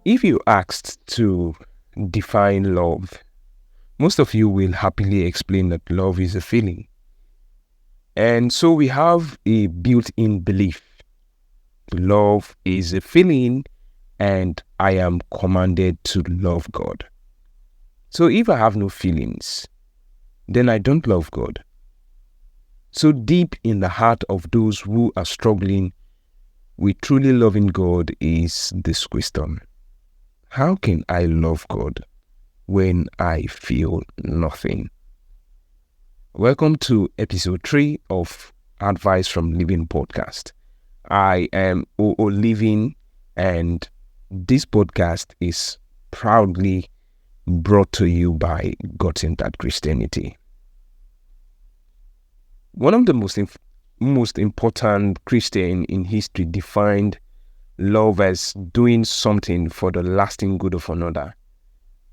If you asked to define love, most of you will happily explain that love is a feeling. And so we have a built-in belief. Love is a feeling and I am commanded to love God. So if I have no feelings, then I don't love God. So deep in the heart of those who are struggling with truly loving God is this question: how can I love God when I feel nothing? Welcome to episode 3 of Advice from Living podcast. I am O.O. Living, and this podcast is proudly brought to you by God-Centered Christianity. One of the most important Christian in history defined love as doing something for the lasting good of another.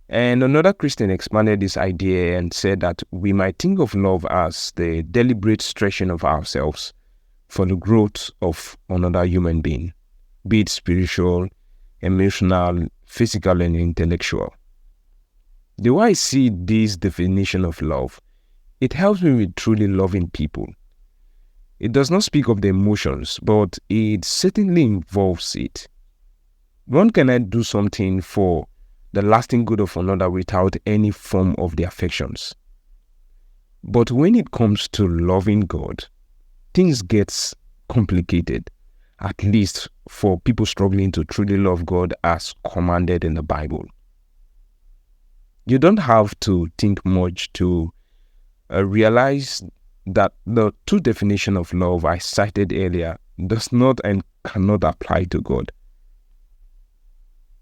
And another Christian expanded this idea and said that we might think of love as the deliberate stretching of ourselves for the growth of another human being, be it spiritual, emotional, physical, and intellectual. The way I see this definition of love, it helps me with truly loving people. It does not speak of the emotions, but it certainly involves it. One cannot do something for the lasting good of another without any form of the affections. But when it comes to loving God, things get complicated, at least for people struggling to truly love God as commanded in the Bible. You don't have to think much to realize that the two definitions of love I cited earlier does not and cannot apply to God.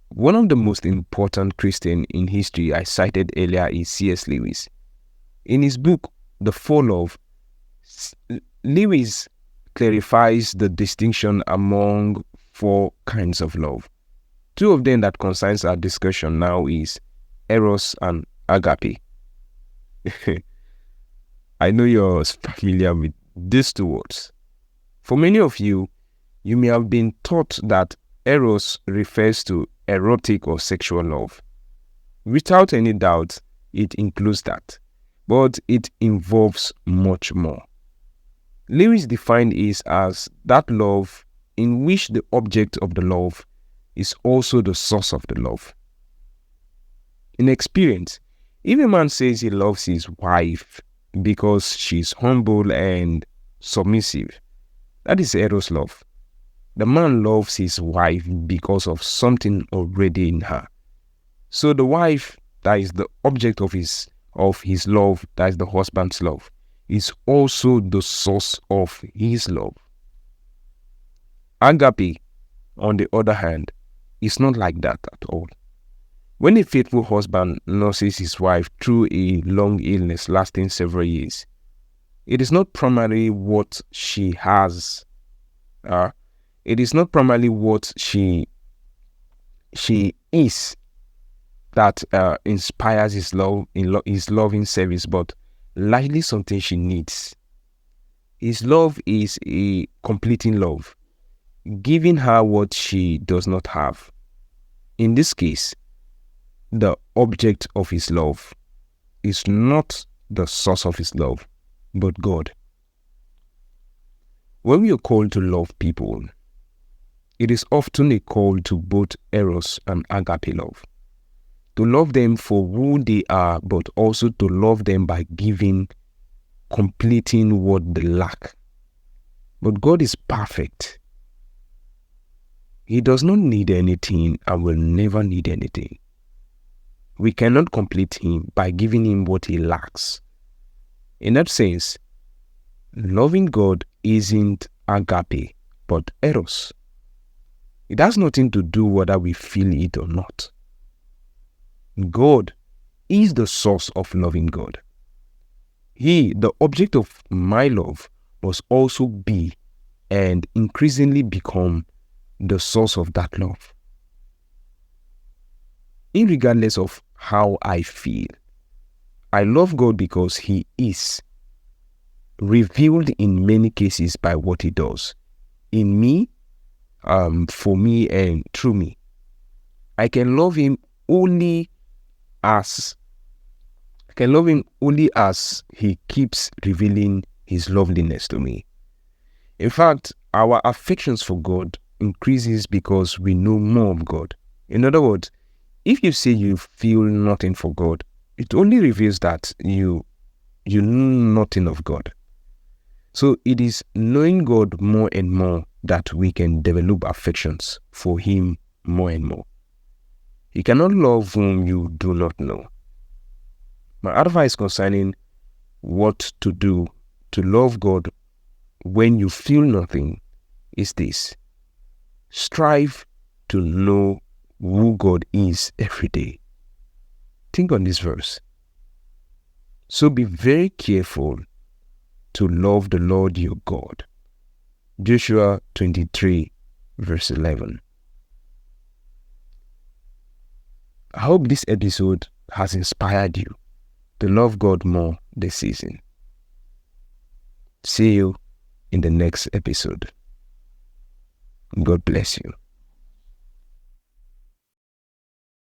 One of the most important Christians in history I cited earlier is C.S. Lewis. In his book, The Fall of, Lewis clarifies the distinction among 4 kinds of love. 2 of them that concerns our discussion now is Eros and Agape. I know you're familiar with these 2 words. For many of you, you may have been taught that Eros refers to erotic or sexual love. Without any doubt, it includes that, but it involves much more. Lewis defined it as that love in which the object of the love is also the source of the love. In experience, if a man says he loves his wife because she's humble and submissive, that is Eros love. The man loves his wife because of something already in her. So the wife that is the object of his love, that is the husband's love, is also the source of his love. Agape, on the other hand, is not like that at all. When a faithful husband nurses his wife through a long illness lasting several years, it is not primarily what she has. It is not primarily what she is that inspires his loving service, but likely something she needs. His love is a completing love, giving her what she does not have. In this case, the object of his love is not the source of his love, but God. When we are called to love people, it is often a call to both Eros and Agape love. To love them for who they are, but also to love them by giving, completing what they lack. But God is perfect. He does not need anything and will never need anything. We cannot complete him by giving him what he lacks. In that sense, loving God isn't Agape, but Eros. It has nothing to do whether we feel it or not. God is the source of loving God. He, the object of my love, must also be and increasingly become the source of that love. Irregardless of how I feel, I love God because he is revealed in many cases by what he does in me, for me, and through me. I can love him only as he keeps revealing his loveliness to me. In fact, our affections for God increases because we know more of God. In other words, if you say you feel nothing for God, it only reveals that you know nothing of God. So it is knowing God more and more that we can develop affections for him more and more. You cannot love whom you do not know. My advice concerning what to do to love God when you feel nothing is this: strive to know who God is every day. Think on this verse. So be very careful to love the Lord your God. Joshua 23 verse 11. I hope this episode has inspired you to love God more this season. See you in the next episode. God bless you.